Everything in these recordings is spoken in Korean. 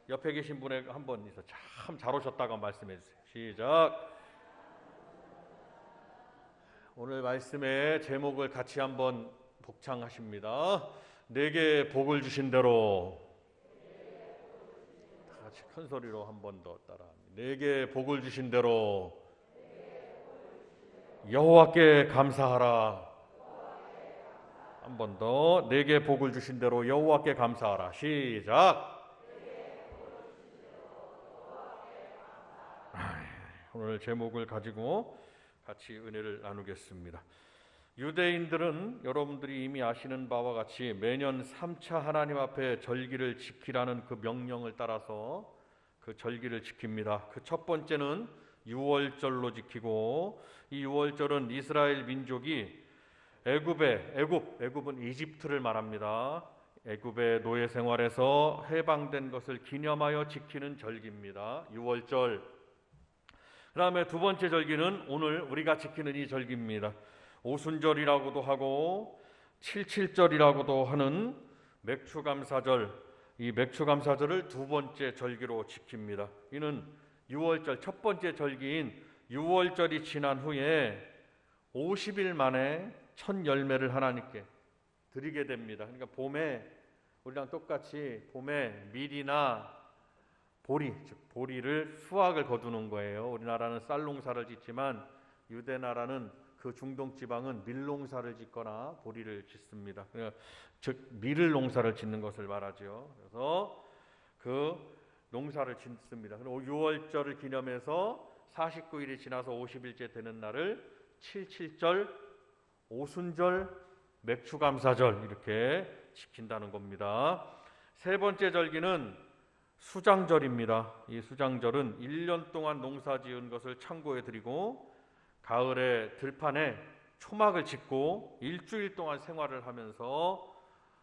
옆에 계신 분에게 한번 참 잘 오셨다고 말씀해 주세요. 시작. 오늘 말씀의 제목을 같이 한번 복창하십니다. 내게 복을 주신 대로. 다 같이 큰 소리로 한 번 더 따라합니다. 내게 복을 주신 대로 여호와께 감사하라. 한 번 더. 내게 복을 주신 대로 여호와께 감사하라. 시작. 오늘 제목을 가지고 같이 은혜를 나누겠습니다. 유대인들은 여러분들이 이미 아시는 바와 같이 매년 3차 하나님 앞에 절기를 지키라는 그 명령을 따라서 그 절기를 지킵니다. 그 첫 번째는 유월절로 지키고, 이 유월절은 이스라엘 민족이 애굽은 이집트를 말합니다. 애굽의 노예 생활에서 해방된 것을 기념하여 지키는 절기입니다. 유월절. 그 다음에 두 번째 절기는 오늘 우리가 지키는 이 절기입니다. 오순절이라고도 하고 칠칠절이라고도 하는 맥추감사절, 이 맥추감사절을 두 번째 절기로 지킵니다. 이는 유월절 첫 번째 절기인 유월절이 지난 후에 50일 만에 첫 열매를 하나님께 드리게 됩니다. 그러니까 봄에 우리랑 똑같이 봄에 밀이나 보리, 즉 보리를 수확을 거두는 거예요. 우리나라는 쌀 농사를 짓지만 유대 나라는 그 중동 지방은 밀 농사를 짓거나 보리를 짓습니다. 즉 밀을 농사를 짓는 것을 말하죠. 그래서 그 농사를 짓습니다. 그리고 6월절을 기념해서 49일이 지나서 50일째 되는 날을 칠칠절, 오순절, 맥추감사절 이렇게 지킨다는 겁니다. 세 번째 절기는 수장절입니다. 이 수장절은 1년 동안 농사 지은 것을 창고에 드리고 가을에 들판에 초막을 짓고 일주일 동안 생활을 하면서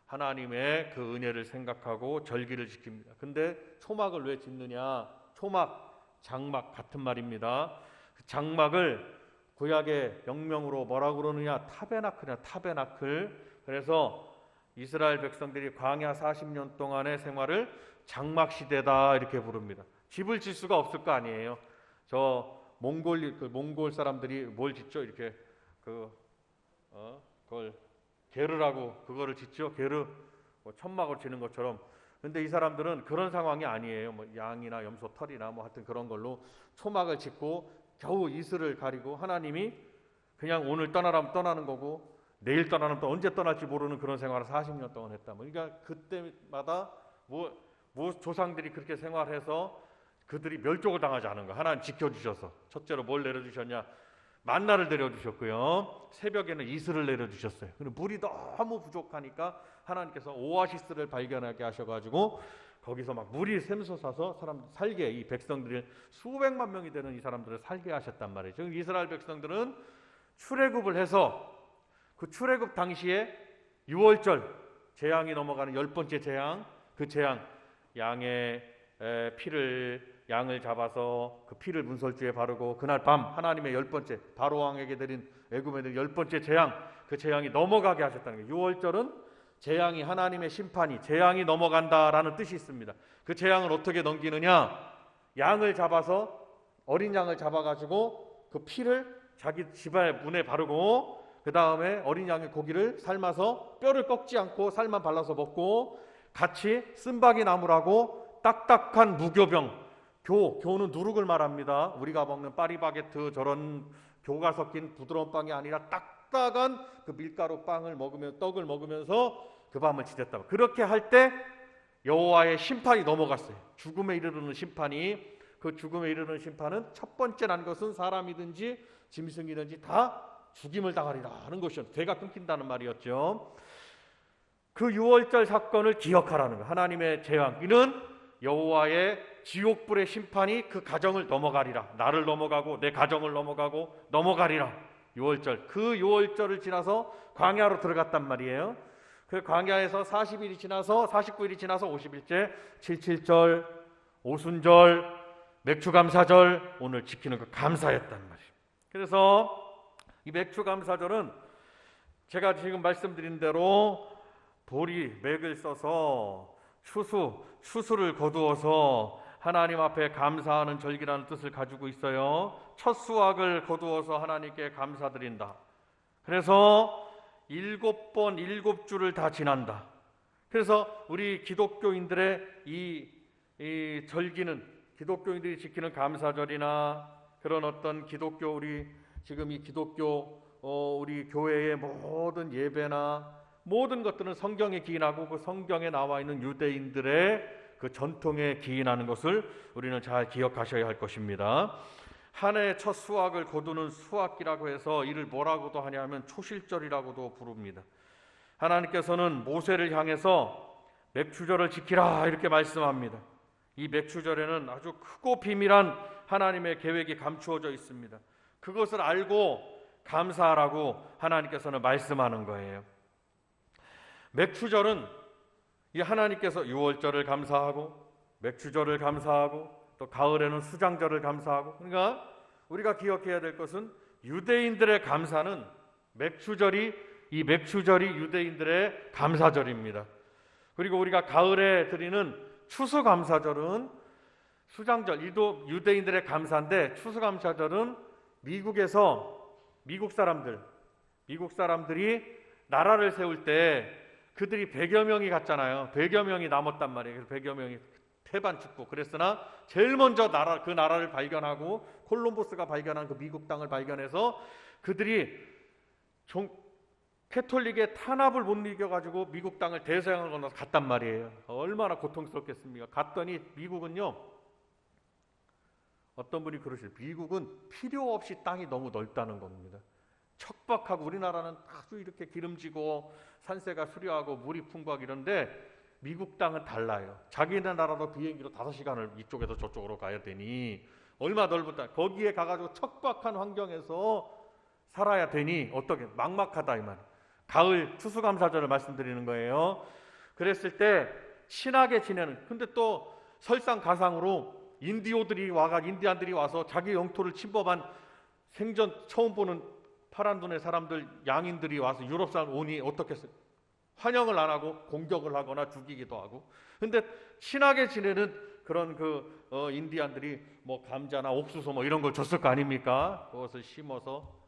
하나님의 그 은혜를 생각하고 절기를 지킵니다. 근데 초막을 왜 짓느냐? 초막, 장막 같은 말입니다. 그 장막을 구약의 영명으로 뭐라고 그러느냐? 타베나클이야, 타베나클. 그래서 이스라엘 백성들이 광야 40년 동안의 생활을 장막 시대다 이렇게 부릅니다. 집을 질 수가 없을 거 아니에요. 저 몽골 사람들이 뭘 짓죠? 이렇게 그걸 게르라고 그거를 짓죠. 게르, 천막을 지는 것처럼. 근데 이 사람들은 그런 상황이 아니에요. 뭐 양이나 염소 털이나 뭐 하여튼 그런 걸로 초막을 짓고 겨우 이슬을 가리고 하나님이 그냥 오늘 떠나라면 떠나는 거고 내일 떠나면 또 언제 떠날지 모르는 그런 생활을 40년 동안 했다. 그러니까 그때마다 뭐 조상들이 그렇게 생활해서 그들이 멸족을 당하지 않은 거 하나님 지켜주셔서 첫째로 뭘 내려주셨냐? 만나를 내려주셨고요. 새벽에는 이슬을 내려주셨어요. 근데 물이 너무 부족하니까 하나님께서 오아시스를 발견하게 하셔가지고 거기서 막 물이 샘솟아서 사람 살게, 이 백성들이 수백만 명이 되는 이 사람들을 살게 하셨단 말이죠. 이스라엘 백성들은 출애굽을 해서 그 출애굽 당시에 유월절 재앙이 넘어가는 10번째 재앙, 그 재앙 양의 양을 잡아서 그 피를 문설주에 바르고 그날 밤 하나님의 10번째 바로왕에게 드린 애굽에 드린 10번째 재앙, 그 재앙이 넘어가게 하셨다는 거예요. 유월절은 재앙이, 하나님의 심판이, 재앙이 넘어간다라는 뜻이 있습니다. 그 재앙을 어떻게 넘기느냐? 양을 잡아서, 어린 양을 잡아가지고 그 피를 자기 집안의 문에 바르고 그 다음에 어린 양의 고기를 삶아서 뼈를 꺾지 않고 살만 발라서 먹고 같이 쓴바귀 나무라고 딱딱한 무교병, 교는 누룩을 말합니다. 우리가 먹는 파리바게트 저런 교가 섞인 부드러운 빵이 아니라 딱딱한 그 밀가루 빵을 먹으며 떡을 먹으면서 그 밤을 지냈다. 그렇게 할 때 여호와의 심판이 넘어갔어요. 죽음에 이르르는 심판이. 그 죽음에 이르르는 심판은 첫 번째 난 것은 사람이든지 짐승이든지 다 죽임을 당하리라 하는 것이었죠. 대가 끊긴다는 말이었죠. 그 유월절 사건을 기억하라는 거예요. 하나님의 재앙, 이는 여호와의 지옥불의 심판이 그 가정을 넘어가리라. 나를 넘어가고 내 가정을 넘어가고 넘어가리라. 유월절, 그 유월절을 지나서 광야로 들어갔단 말이에요. 그 광야에서 40일이 지나서 49일이 지나서 50일째 칠칠절, 오순절, 맥추감사절 오늘 지키는 그 감사였단 말이에요. 그래서 이 맥추감사절은 제가 지금 말씀드린 대로 보리, 맥을 써서 추수를 거두어서 하나님 앞에 감사하는 절기라는 뜻을 가지고 있어요. 첫 수확을 거두어서 하나님께 감사드린다. 그래서 7번 7주를 다 지난다. 그래서 우리 기독교인들의 이 절기는, 기독교인들이 지키는 감사절이나 그런 어떤 기독교, 우리 지금 이 기독교 우리 교회의 모든 예배나 모든 것들은 성경에 기인하고 그 성경에 나와 있는 유대인들의 그 전통에 기인하는 것을 우리는 잘 기억하셔야 할 것입니다. 한 해의 첫 수확을 거두는 수확기라고 해서 이를 뭐라고도 하냐면 초실절이라고도 부릅니다. 하나님께서는 모세를 향해서 맥추절을 지키라 이렇게 말씀합니다. 이 맥추절에는 아주 크고 비밀한 하나님의 계획이 감추어져 있습니다. 그것을 알고 감사하라고 하나님께서는 말씀하는 거예요. 맥추절은 이 하나님께서 유월절을 감사하고 맥추절을 감사하고 또 가을에는 수장절을 감사하고, 그러니까 우리가 기억해야 될 것은 유대인들의 감사는 이 맥추절이 유대인들의 감사절입니다. 그리고 우리가 가을에 드리는 추수감사절은 수장절, 이도 유대인들의 감사인데 추수감사절은 미국 사람들이 나라를 세울 때 그들이 100여 명이 갔잖아요. 100여 명이 남았단 말이에요. 100여 명이 태반 죽고 그랬으나 제일 먼저 그 나라를 발견하고 콜럼버스가 발견한 그 미국 땅을 발견해서 그들이 캐톨릭의 탄압을 못 이겨가지고 미국 땅을 대서양을 건너서 갔단 말이에요. 얼마나 고통스럽겠습니까? 갔더니 미국은요, 어떤 분이 그러시죠. 미국은 필요 없이 땅이 너무 넓다는 겁니다. 척박하고 우리나라는 아주 이렇게 기름지고 산세가 수려하고 물이 풍부하고 이런데 미국 땅은 달라요. 자기네 나라도 비행기로 5시간을 이쪽에서 저쪽으로 가야 되니 얼마 넓은 땅, 거기에 가가지고 척박한 환경에서 살아야 되니 어떻게 막막하다 이 말이에요. 가을 추수감사절을 말씀드리는 거예요. 그랬을 때 친하게 지내는, 근데 또 설상가상으로 인디안들이 와서 자기 영토를 침범한 생전 처음 보는 파란 눈의 사람들, 양인들이 와서 유럽 사람 오니 어떻게 했어요? 환영을 안 하고 공격을 하거나 죽이기도 하고. 근데 친하게 지내는 그런 인디안들이 뭐 감자나 옥수수 뭐 이런 걸 줬을 거 아닙니까? 그것을 심어서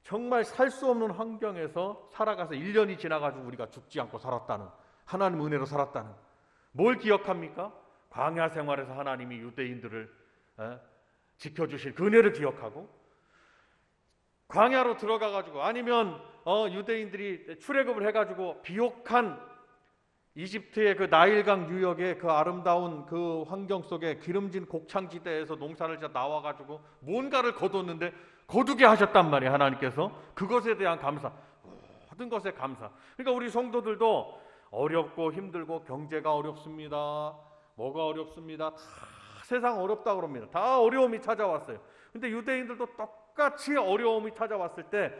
정말 살 수 없는 환경에서 살아가서 1년이 지나가지고 우리가 죽지 않고 살았다는, 하나님 은혜로 살았다는, 뭘 기억합니까? 광야 생활에서 하나님이 유대인들을 지켜주실 그 은혜를 기억하고, 광야로 들어가가지고 아니면 유대인들이 출애굽을 해가지고 비옥한 이집트의 그 나일강 유역의 그 아름다운 그 환경 속에 기름진 곡창지대에서 농사를 짓다 나와가지고 뭔가를 거뒀는데 거두게 하셨단 말이에요. 하나님께서 그것에 대한 감사, 모든 것에 감사. 그러니까 우리 성도들도 어렵고 힘들고 경제가 어렵습니다, 뭐가 어렵습니다, 다 세상 어렵다 그럽니다. 다 어려움이 찾아왔어요. 근데 유대인들도 똑같이 어려움이 찾아왔을 때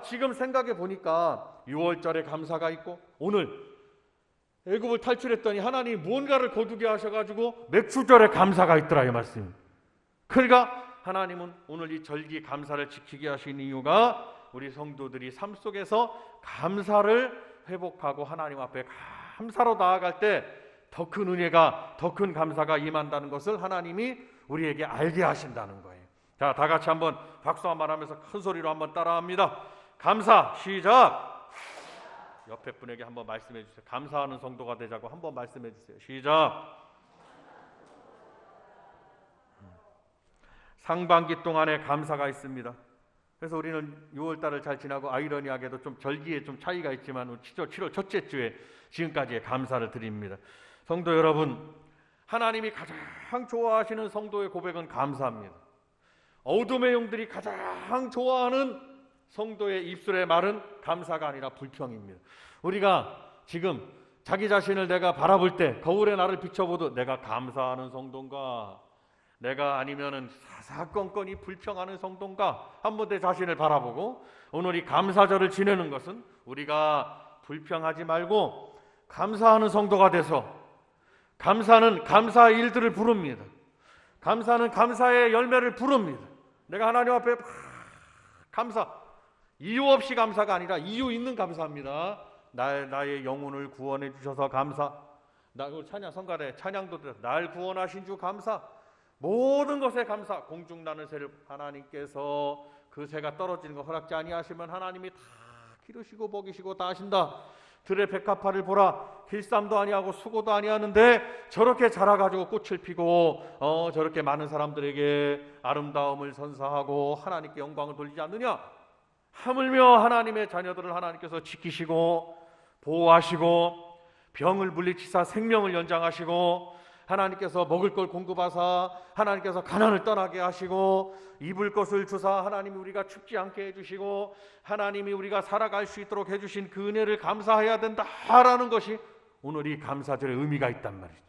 지금 생각해 보니까 6월절에 감사가 있고 오늘 애굽을 탈출했더니 하나님이 무언가를 거두게 하셔가지고 맥추절에 감사가 있더라 이 말씀. 그러니까 하나님은 오늘 이 절기 감사를 지키게 하신 이유가 우리 성도들이 삶 속에서 감사를 회복하고 하나님 앞에 감사로 나아갈 때 더 큰 은혜가, 더 큰 감사가 임한다는 것을 하나님이 우리에게 알게 하신다는 거예요. 자, 다 같이 한번 박수 한번 하면서 큰 소리로 한번 따라합니다. 감사, 시작. 옆에 분에게 한번 말씀해 주세요. 감사하는 성도가 되자고 한번 말씀해 주세요. 시작. 상반기 동안에 감사가 있습니다. 그래서 우리는 6월달을 잘 지나고 아이러니하게도 좀 절기에 좀 차이가 있지만 7월 첫째 주에 지금까지의 감사를 드립니다. 성도 여러분, 하나님이 가장 좋아하시는 성도의 고백은 감사합니다. 어둠의 영들이 가장 좋아하는 성도의 입술의 말은 감사가 아니라 불평입니다. 우리가 지금 자기 자신을 내가 바라볼 때 거울에 나를 비춰보도 내가 감사하는 성도인가, 내가 아니면은 사사건건이 불평하는 성도인가, 한번 내 자신을 바라보고 오늘 이 감사절을 지내는 것은 우리가 불평하지 말고 감사하는 성도가 돼서, 감사는 감사의 일들을 부릅니다. 감사는 감사의 열매를 부릅니다. 내가 하나님 앞에 감사, 이유 없이 감사가 아니라 이유 있는 감사합니다. 나의 영혼을 구원해 주셔서 감사, 찬양 성가대 찬양도 들어서 날 구원하신 주 감사, 모든 것에 감사. 공중 나는 새를 하나님께서 그 새가 떨어지는 거 허락지 아니하시면 하나님이 다 기르시고 먹이시고 다 하신다. 들의 백합화를 보라. 길쌈도 아니하고 수고도 아니하는데 저렇게 자라가지고 꽃을 피고 저렇게 많은 사람들에게 아름다움을 선사하고 하나님께 영광을 돌리지 않느냐. 하물며 하나님의 자녀들을 하나님께서 지키시고 보호하시고 병을 물리치사 생명을 연장하시고 하나님께서 먹을 걸 공급하사 하나님께서 가난을 떠나게 하시고 입을 것을 주사 하나님이 우리가 춥지 않게 해주시고 하나님이 우리가 살아갈 수 있도록 해주신 그 은혜를 감사해야 된다라는 것이 오늘 이 감사절의 의미가 있단 말이죠.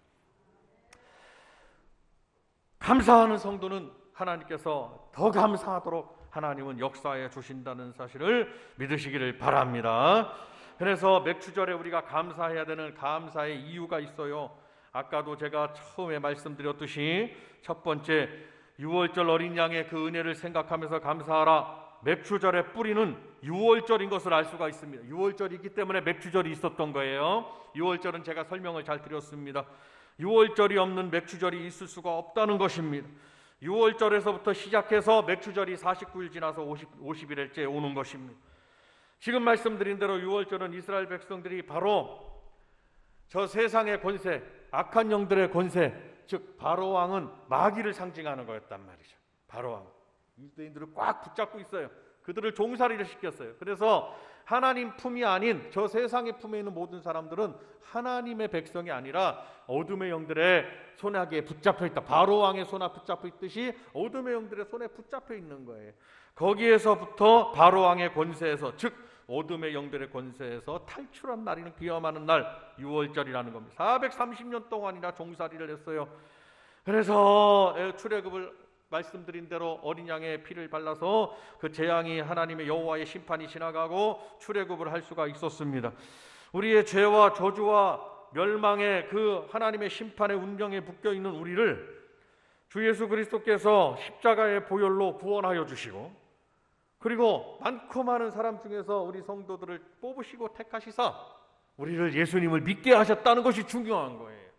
감사하는 성도는 하나님께서 더 감사하도록 하나님은 역사해 주신다는 사실을 믿으시기를 바랍니다. 그래서 맥주절에 우리가 감사해야 되는 감사의 이유가 있어요. 아까도 제가 처음에 말씀드렸듯이 첫 번째 6월절 어린 양의 그 은혜를 생각하면서 감사하라. 맥주절의 뿌리는 6월절인 것을 알 수가 있습니다. 6월절이기 때문에 맥주절이 있었던 거예요. 6월절은 제가 설명을 잘 드렸습니다. 6월절이 없는 맥주절이 있을 수가 없다는 것입니다. 6월절에서부터 시작해서 맥주절이 49일 지나서 50일째 오는 것입니다. 지금 말씀드린 대로 6월절은 이스라엘 백성들이 바로 저 세상의 권세, 악한 영들의 권세, 즉 바로왕은 마귀를 상징하는 거였단 말이죠. 바로왕, 유대인들을 꽉 붙잡고 있어요. 그들을 종살이를 시켰어요. 그래서 하나님 품이 아닌 저 세상의 품에 있는 모든 사람들은 하나님의 백성이 아니라 어둠의 영들의 손아귀에 붙잡혀 있다. 바로왕의 손에 붙잡혀 있듯이 어둠의 영들의 손에 붙잡혀 있는 거예요. 거기에서부터 바로왕의 권세에서, 즉 어둠의 영들의 권세에서 탈출한 날이는 기념하는 날 6월절이라는 겁니다. 430년 동안이나 종살이를 했어요. 그래서 출애굽을 말씀드린 대로 어린 양의 피를 발라서 그 재앙이 하나님의 여호와의 심판이 지나가고 출애굽을 할 수가 있었습니다. 우리의 죄와 저주와 멸망의 그 하나님의 심판의 운명에 묶여 있는 우리를 주 예수 그리스도께서 십자가의 보혈로 구원하여 주시고, 그리고 많고 많은 사람 중에서 우리 성도들을 뽑으시고 택하시사 우리를 예수님을 믿게 하셨다는 것이 중요한 거예요.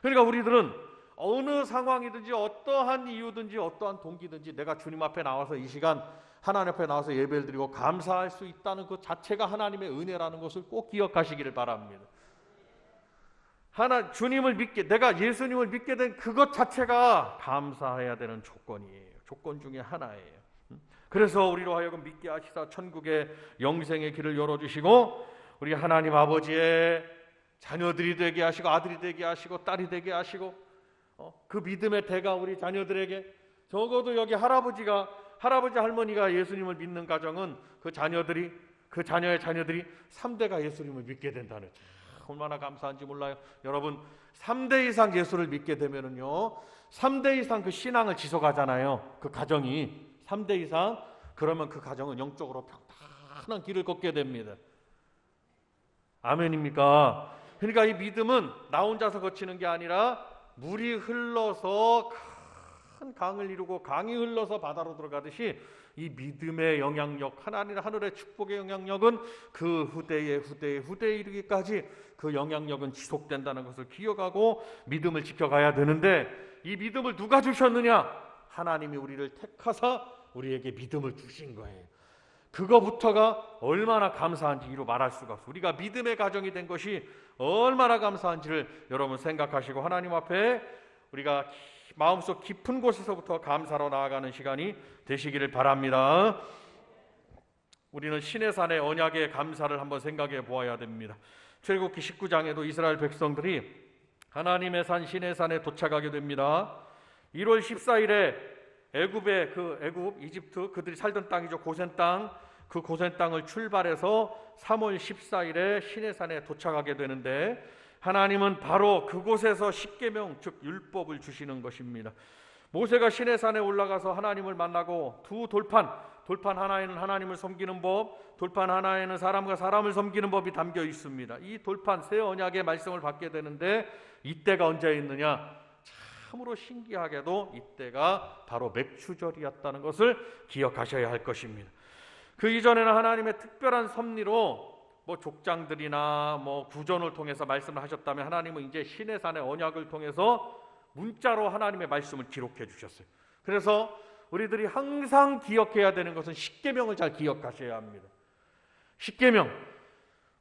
그러니까 우리들은 어느 상황이든지 어떠한 이유든지 어떠한 동기든지 내가 주님 앞에 나와서 이 시간 하나님 앞에 나와서 예배를 드리고 감사할 수 있다는 그 자체가 하나님의 은혜라는 것을 꼭 기억하시기를 바랍니다. 주님을 믿게, 내가 예수님을 믿게 된 그것 자체가 감사해야 되는 조건이에요. 조건 중에 하나예요. 그래서 우리로 하여금 믿게 하시사 천국의 영생의 길을 열어주시고 우리 하나님 아버지의 자녀들이 되게 하시고 아들이 되게 하시고 딸이 되게 하시고 그 믿음의 대가 우리 자녀들에게, 적어도 여기 할아버지 할머니가 예수님을 믿는 가정은 그 자녀의 자녀들이 3대가 예수님을 믿게 된다는, 얼마나 감사한지 몰라요. 여러분 3대 이상 예수를 믿게 되면은요 3대 이상 그 신앙을 지속하잖아요. 그 가정이 3대 이상, 그러면 그 가정은 영적으로 평탄한 길을 걷게 됩니다. 아멘입니까? 그러니까 이 믿음은 나 혼자서 거치는 게 아니라 물이 흘러서 큰 강을 이루고 강이 흘러서 바다로 들어가듯이 이 믿음의 영향력, 하늘의 축복의 영향력은 그 후대에 이르기까지 그 영향력은 지속된다는 것을 기억하고 믿음을 지켜가야 되는데, 이 믿음을 누가 주셨느냐? 하나님이 우리를 택하사 우리에게 믿음을 주신 거예요. 그거부터가 얼마나 감사한지 이루 말할 수가 없어요. 우리가 믿음의 가정이 된 것이 얼마나 감사한지를 여러분 생각하시고 하나님 앞에 우리가 마음속 깊은 곳에서부터 감사로 나아가는 시간이 되시기를 바랍니다. 우리는 시내산의 언약의 감사를 한번 생각해 보아야 됩니다. 출애굽기 19장에도 이스라엘 백성들이 하나님의 산 시내산에 도착하게 됩니다. 1월 14일에 애굽 이집트 그들이 살던 땅이죠. 고센 땅, 그 고센 땅을 출발해서 3월 14일에 시내산에 도착하게 되는데 하나님은 바로 그곳에서 십계명, 즉 율법을 주시는 것입니다. 모세가 시내산에 올라가서 하나님을 만나고 두 돌판 하나에는 하나님을 섬기는 법, 돌판 하나에는 사람과 사람을 섬기는 법이 담겨 있습니다. 이 돌판 새 언약의 말씀을 받게 되는데 이때가 언제 있느냐? 참으로 신기하게도 이때가 바로 맥주절이었다는 것을 기억하셔야 할 것입니다. 그 이전에는 하나님의 특별한 섭리로 뭐 족장들이나 뭐 구전을 통해서 말씀을 하셨다면 하나님은 이제 신의 산의 언약을 통해서 문자로 하나님의 말씀을 기록해 주셨어요. 그래서 우리들이 항상 기억해야 되는 것은 십계명을 잘 기억하셔야 합니다. 십계명,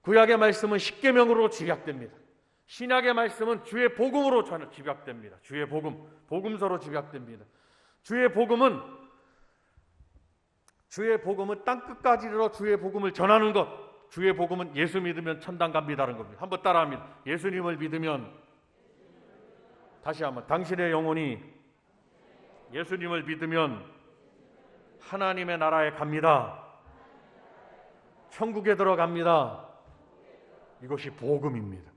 구약의 말씀은 십계명으로 집약됩니다. 신약의 말씀은 주의 복음으로 집약됩니다. 주의 복음, 복음서로 집약됩니다. 주의 복음은 땅 끝까지 이르러 주의 복음을 전하는 것. 주의 복음은 예수 믿으면 천당 갑니다라는 겁니다. 한번 따라합니다. 예수님을 믿으면, 다시 한번, 당신의 영혼이 예수님을 믿으면 하나님의 나라에 갑니다. 천국에 들어갑니다. 이것이 복음입니다.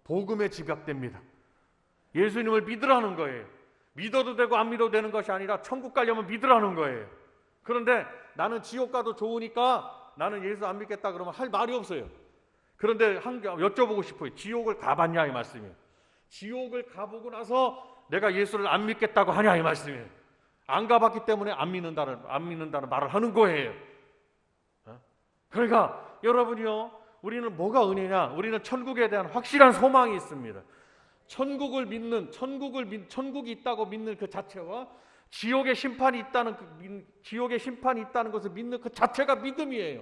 복음에 집약됩니다. 예수님을 믿으라는 거예요. 믿어도 되고 안 믿어도 되는 것이 아니라 천국 가려면 믿으라는 거예요. 그런데 나는 지옥 가도 좋으니까 나는 예수 안 믿겠다 그러면 할 말이 없어요. 그런데 여쭤보고 싶어요. 지옥을 가봤냐 이 말씀이에요. 지옥을 가보고 나서 내가 예수를 안 믿겠다고 하냐 이 말씀이에요. 안 가봤기 때문에 안 믿는다는 말을 하는 거예요. 그러니까 여러분이요, 우리는 뭐가 은혜냐? 우리는 천국에 대한 확실한 소망이 있습니다. 천국이 있다고 믿는 그 자체와 지옥의 심판이 있다는 것을 믿는 그 자체가 믿음이에요.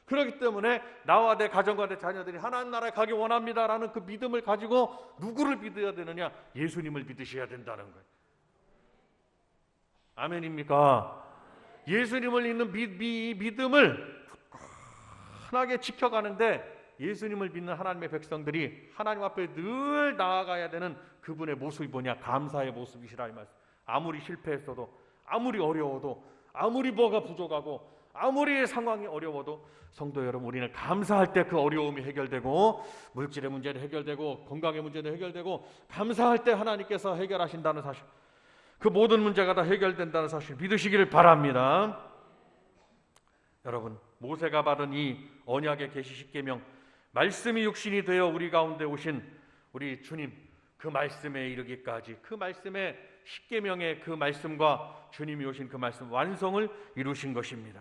그렇기 때문에 나와 내 가정과 내 자녀들이 하나님 나라에 가기 원합니다라는 그 믿음을 가지고 누구를 믿어야 되느냐? 예수님을 믿으셔야 된다는 거예요. 아멘입니까? 예수님을 믿는 믿음을 굳건하게 지켜가는데 예수님을 믿는 하나님의 백성들이 하나님 앞에 늘 나아가야 되는 그분의 모습이 뭐냐? 감사의 모습이시라 이 말씀. 아무리 실패했어도, 아무리 어려워도, 아무리 뭐가 부족하고, 아무리 상황이 어려워도 성도 여러분, 우리는 감사할 때 그 어려움이 해결되고, 물질의 문제도 해결되고, 건강의 문제도 해결되고, 감사할 때 하나님께서 해결하신다는 사실, 그 모든 문제가 다 해결된다는 사실 믿으시기를 바랍니다. 여러분, 모세가 받은 이 언약의 계시 십계명, 말씀이 육신이 되어 우리 가운데 오신 우리 주님, 그 말씀에 이르기까지, 그 말씀의 십계명의 그 말씀과 주님이 오신 그 말씀 완성을 이루신 것입니다.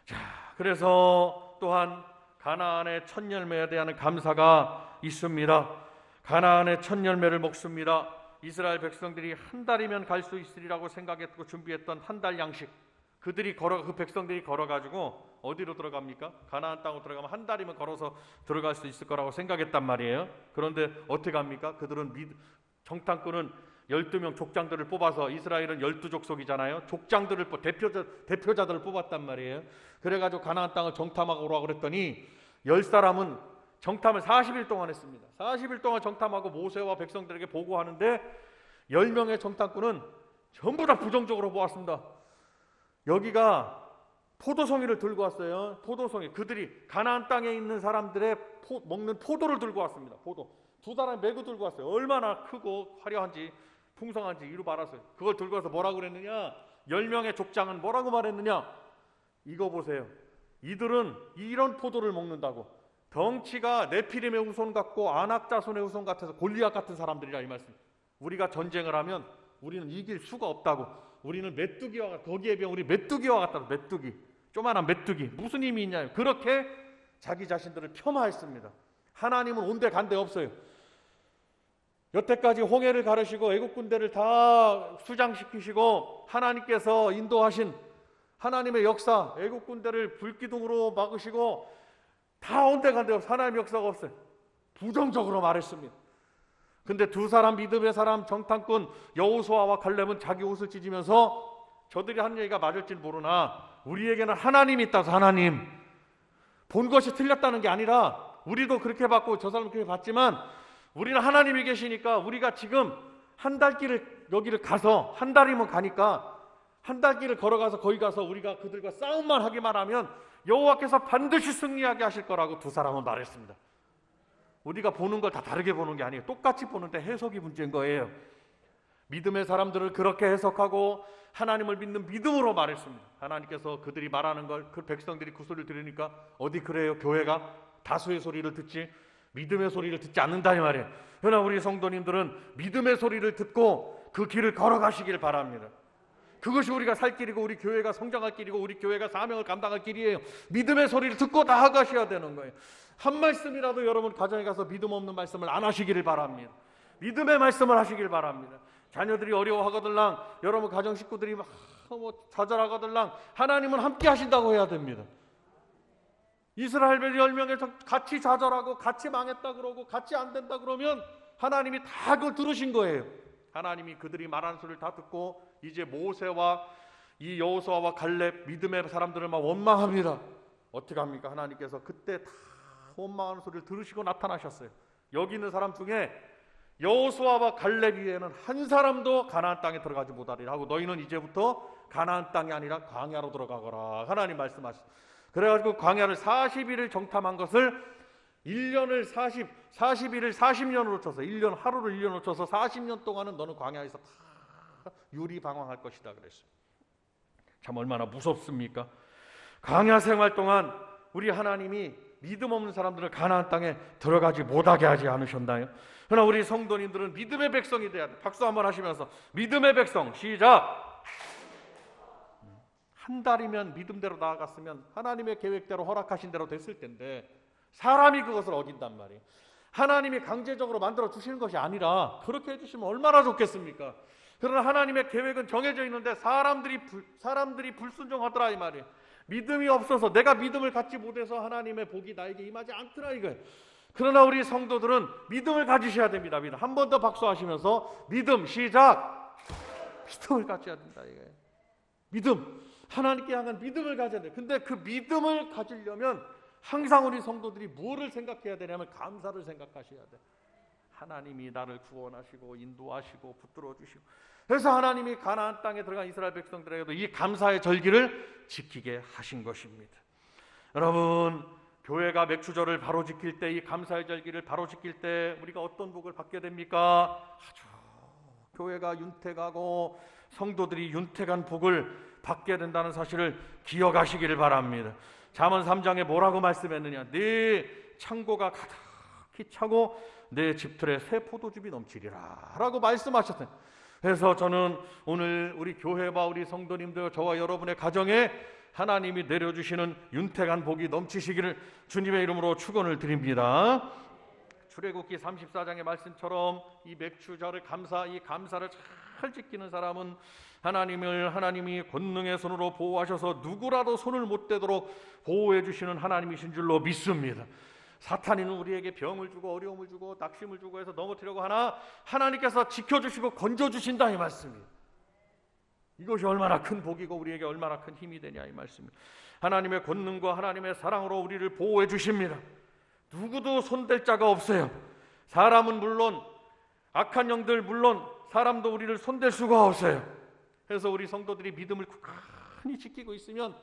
자, 그래서 또한 가나안의 첫 열매에 대한 감사가 있습니다. 가나안의 첫 열매를 먹습니다. 이스라엘 백성들이 한 달이면 갈 수 있으리라고 생각했고 준비했던 한 달 양식, 그 백성들이 걸어가지고 어디로 들어갑니까? 가나안 땅으로 들어가면 한 달이면 걸어서 들어갈 수 있을 거라고 생각했단 말이에요. 그런데 어떻게 합니까? 그들은 정탐꾼은 12명 족장들을 뽑아서, 이스라엘은 12족속이잖아요. 족장들을 대표자들을 뽑았단 말이에요. 그래가지고 가나안 땅을 정탐하고 오라고 그랬더니 10사람은 정탐을 40일 동안 했습니다. 40일 동안 정탐하고 모세와 백성들에게 보고하는데 10명의 정탐꾼은 전부 다 부정적으로 보았습니다. 여기가 포도송이를 들고 왔어요. 포도송이. 그들이 가나안 땅에 있는 사람들의 먹는 포도를 들고 왔습니다. 포도. 두 사람이 메고 들고 왔어요. 얼마나 크고 화려한지 풍성한지 이루 말았어요. 그걸 들고 와서 뭐라고 그랬느냐? 10명의 족장은 뭐라고 말했느냐? 이거 보세요. 이들은 이런 포도를 먹는다고. 덩치가 네피림의 후손 같고 아낙 자손의 후손 같아서 골리앗 같은 사람들이라 이 말씀. 우리가 전쟁을 하면 우리는 이길 수가 없다고. 우리는 메뚜기와, 거기에 비하면 우리 메뚜기와 같다고. 메뚜기, 조만한 메뚜기, 무슨 힘이 있냐요. 그렇게 자기 자신들을 폄하했습니다. 하나님은 온데간데 없어요. 여태까지 홍해를 가르시고 애국 군대를 다 수장시키시고 하나님께서 인도하신 하나님의 역사, 애국 군대를 불기둥으로 막으시고 다 온데간데 없어요. 하나님의 역사가 없어요. 부정적으로 말했습니다. 근데 두 사람, 믿음의 사람 정탐꾼 여호수아와 갈렙은 자기 옷을 찢으면서 저들이 한 얘기가 맞을지 모르나 우리에게는 하나님이 있다서, 하나님, 본 것이 틀렸다는 게 아니라 우리도 그렇게 봤고 저 사람은 그렇게 봤지만 우리는 하나님이 계시니까 우리가 지금 한 달 길을 여기를 가서, 한 달이면 가니까 한 달 길을 걸어가서 거기 가서 우리가 그들과 싸움만 하기만 하면 여호와께서 반드시 승리하게 하실 거라고 두 사람은 말했습니다. 우리가 보는 걸 다 다르게 보는 게 아니에요. 똑같이 보는데 해석이 문제인 거예요. 믿음의 사람들을 그렇게 해석하고 하나님을 믿는 믿음으로 말했습니다. 하나님께서 그들이 말하는 걸, 그 백성들이 그 소리를 들으니까 어디 그래요? 교회가 다수의 소리를 듣지 믿음의 소리를 듣지 않는다 이 말이에요. 그러나 우리 성도님들은 믿음의 소리를 듣고 그 길을 걸어가시길 바랍니다. 그것이 우리가 살 길이고 우리 교회가 성장할 길이고 우리 교회가 사명을 감당할 길이에요. 믿음의 소리를 듣고 나아가셔야 되는 거예요. 한 말씀이라도 여러분 가정에 가서 믿음 없는 말씀을 안 하시기를 바랍니다. 믿음의 말씀을 하시길 바랍니다. 자녀들이 어려워하거들랑 여러분 가정 식구들이 막 좌절하거들랑 하나님은 함께 하신다고 해야 됩니다. 이스라엘 10명에서 같이 좌절하고 같이 망했다 그러고 같이 안 된다 그러면 하나님이 다 그걸 들으신 거예요. 하나님이 그들이 말하는 소리를 다 듣고 이제 모세와 이 여호수아와 갈렙 믿음의 사람들을 막 원망합니다. 어떻게 합니까? 하나님께서 그때 다 원망하는 소리를 들으시고 나타나셨어요. 여기 있는 사람 중에 여호수아와 갈렙 위에는 한 사람도 가나안 땅에 들어가지 못하리라 하고 너희는 이제부터 가나안 땅이 아니라 광야로 들어가거라 하나님 말씀하셨어요. 그래가지고 광야를 40일을 정탐한 것을 1년을 40일을 40년으로 쳐서 1년 하루를 1년으로 쳐서 40년 동안은 너는 광야에서 다 유리방황할 것이다 그랬어요. 참 얼마나 무섭습니까? 광야 생활 동안 우리 하나님이 믿음 없는 사람들을 가나안 땅에 들어가지 못하게 하지 않으셨나요? 그러나 우리 성도님들은 믿음의 백성이 돼야 돼. 박수 한번 하시면서 믿음의 백성 시작. 한 달이면 믿음대로 나아갔으면 하나님의 계획대로 허락하신 대로 됐을 텐데 사람이 그것을 어긴단 말이에요. 하나님이 강제적으로 만들어 주시는 것이 아니라 그렇게 해주시면 얼마나 좋겠습니까? 그러나 하나님의 계획은 정해져 있는데 사람들이 불순종하더라 이 말이에요. 믿음이 없어서 내가 믿음을 갖지 못해서 하나님의 복이 나에게 임하지 않더라 이거예요. 그러나 우리 성도들은 믿음을 가지셔야 됩니다. 한 번 더 박수하시면서 믿음 시작. 믿음을 가져야 된다 이거예요. 믿음, 하나님께 향한 믿음을 가져야 돼요. 근데 그 믿음을 가지려면 항상 우리 성도들이 뭐를 생각해야 되냐면 감사를 생각하셔야 돼. 하나님이 나를 구원하시고 인도하시고 붙들어 주시고 그래서 하나님이 가나안 땅에 들어간 이스라엘 백성들에게도 이 감사의 절기를 지키게 하신 것입니다. 여러분 교회가 맥추절을 바로 지킬 때 이 감사의 절기를 바로 지킬 때 우리가 어떤 복을 받게 됩니까? 아주 교회가 윤택하고 성도들이 윤택한 복을 받게 된다는 사실을 기억하시기를 바랍니다. 잠언 3장에 뭐라고 말씀했느냐? 네 창고가 가득히 차고 내 집틀에 새 포도즙이 넘치리라 라고 말씀하셨어요. 그래서 저는 오늘 우리 교회와 우리 성도님들 저와 여러분의 가정에 하나님이 내려주시는 윤택한 복이 넘치시기를 주님의 이름으로 축원을 드립니다. 출애굽기 34장의 말씀처럼 이 맥추절을 이 감사를 잘 지키는 사람은 하나님이 권능의 손으로 보호하셔서 누구라도 손을 못 대도록 보호해 주시는 하나님이신 줄로 믿습니다. 사탄이는 우리에게 병을 주고 어려움을 주고 낙심을 주고 해서 넘어뜨리려고 하나 하나님께서 지켜주시고 건져주신다 이 말씀이에요. 이것이 얼마나 큰 복이고 우리에게 얼마나 큰 힘이 되냐 이 말씀입니다. 하나님의 권능과 하나님의 사랑으로 우리를 보호해 주십니다. 누구도 손댈 자가 없어요. 사람은 물론 악한 영들 물론 사람도 우리를 손댈 수가 없어요. 그래서 우리 성도들이 믿음을 굳건히 지키고 있으면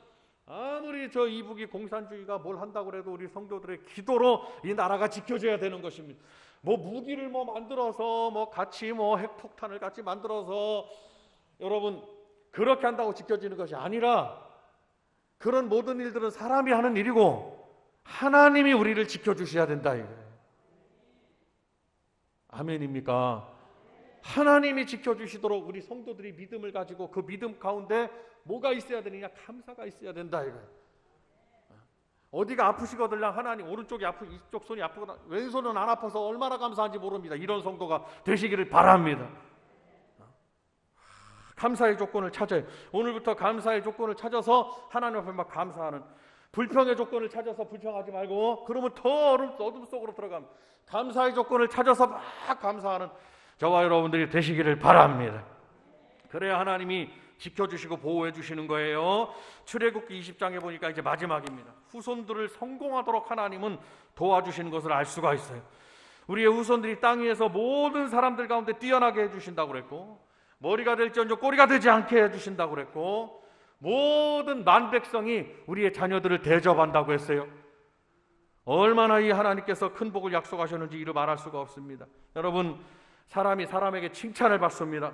아무리 저 이북이 공산주의가 뭘 한다고 해도 우리 성도들의 기도로 이 나라가 지켜져야 되는 것입니다. 뭐 무기를 만들어서 같이 핵폭탄을 같이 만들어서 여러분 그렇게 한다고 지켜지는 것이 아니라 그런 모든 일들은 사람이 하는 일이고 하나님이 우리를 지켜주셔야 된다 이거예요. 아멘입니까? 하나님이 지켜주시도록 우리 성도들이 믿음을 가지고 그 믿음 가운데 뭐가 있어야 되느냐? 감사가 있어야 된다 이거예요. 어디가 아프시거든요. 하나님 오른쪽이 아프고 이쪽 손이 아프거나 왼손은 안 아파서 얼마나 감사한지 모릅니다. 이런 성도가 되시기를 바랍니다. 감사의 조건을 찾아요. 오늘부터 감사의 조건을 찾아서 하나님 앞에 막 감사하는 불평의 조건을 찾아서 불평하지 말고 그러면 더 어둠 속으로 들어갑니다. 감사의 조건을 찾아서 막 감사하는 저와 여러분들이 되시기를 바랍니다. 그래야 하나님이 지켜주시고 보호해 주시는 거예요. 출애굽기 20장에 보니까 이제 마지막입니다. 후손들을 성공하도록 하나님은 도와주시는 것을 알 수가 있어요. 우리의 후손들이 땅 위에서 모든 사람들 가운데 뛰어나게 해주신다고 그랬고 머리가 될지언정 꼬리가 되지 않게 해주신다고 그랬고 모든 만백성이 우리의 자녀들을 대접한다고 했어요. 얼마나 이 하나님께서 큰 복을 약속하셨는지 이루 말할 수가 없습니다. 여러분 사람이 사람에게 칭찬을 받습니다.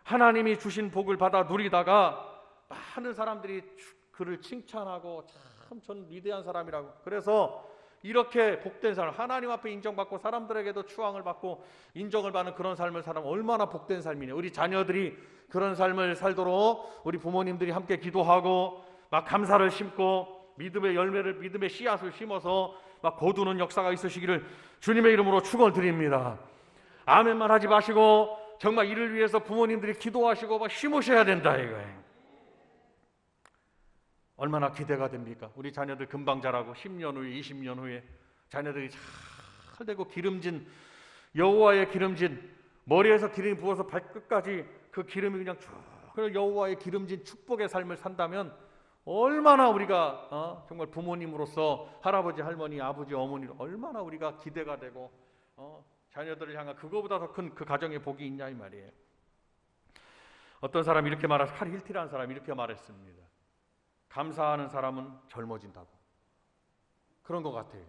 하나님이 주신 복을 받아 누리다가 많은 사람들이 그를 칭찬하고 참 전 위대한 사람이라고 그래서 이렇게 복된 삶, 하나님 앞에 인정받고 사람들에게도 추앙을 받고 인정을 받는 그런 삶을 살면 얼마나 복된 삶이냐. 우리 자녀들이 그런 삶을 살도록 우리 부모님들이 함께 기도하고 막 감사를 심고 믿음의 열매를, 믿음의 씨앗을 심어서 막 거두는 역사가 있으시기를 주님의 이름으로 축원드립니다. 아멘만 하지 마시고 정말 이를 위해서 부모님들이 기도하시고 막 심으셔야 된다 이거예요. 얼마나 기대가 됩니까? 우리 자녀들 금방 자라고 10년 후에 20년 후에 자녀들이 잘 되고 기름진 여호와의 기름진 머리에서 기름이 부어서 발끝까지 그 기름이 그냥 쭉 여호와의 기름진 축복의 삶을 산다면 얼마나 우리가 정말 부모님으로서 할아버지 할머니 아버지 어머니로 얼마나 우리가 기대가 되고 자녀들을 향한 그거보다 더 큰 그 가정의 복이 있냐 이 말이에요. 어떤 사람이 이렇게 말했어요. 칼 힐티라는 사람이 이렇게 말했습니다. 감사하는 사람은 젊어진다고. 그런 것 같아요.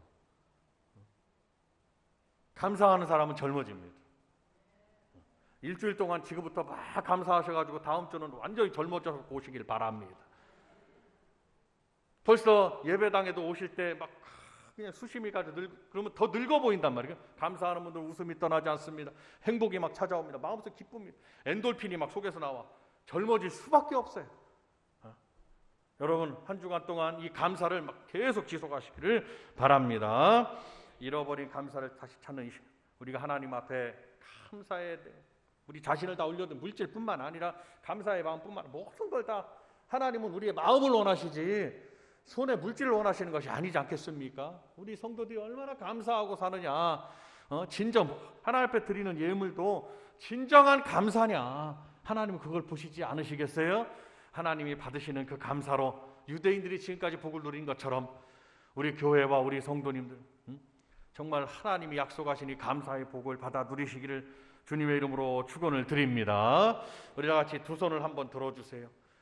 감사하는 사람은 젊어집니다. 일주일 동안 지금부터 막 감사하셔가지고 다음 주는 완전히 젊어져서 오시길 바랍니다. 벌써 예배당에도 오실 때 막 그냥 수심이 가지고 그러면 더 늙어 보인단 말이에요. 감사하는 분들 웃음이 떠나지 않습니다. 행복이 막 찾아옵니다. 마음속 기쁨이, 엔돌핀이 막 속에서 나와 젊어질 수밖에 없어요. 여러분 한 주간 동안 이 감사를 막 계속 지속하시기를 바랍니다. 잃어버린 감사를 다시 찾는 이 시간, 우리가 하나님 앞에 감사해야 돼. 우리 자신을 다 올려둔 물질뿐만 아니라 감사의 마음뿐만 아니라 모든 걸 다 하나님은 우리의 마음을 원하시지 손에 물질을 원하시는 것이 아니지 않겠습니까? 우리 성도들이 얼마나 감사하고 사느냐. 진정 하나님 앞에 드리는 예물도 진정한 감사냐. 하나님은 그걸 보시지 않으시겠어요? 하나님이 받으시는 그 감사로 유대인들이 지금까지 복을 누린 것처럼 우리 교회와 우리 성도님들 정말 하나님이 약속하신 이 감사의 복을 받아 누리시기를 주님의 이름으로 축원을 드립니다. 우리 다 같이 두 손을 한번 들어주세요.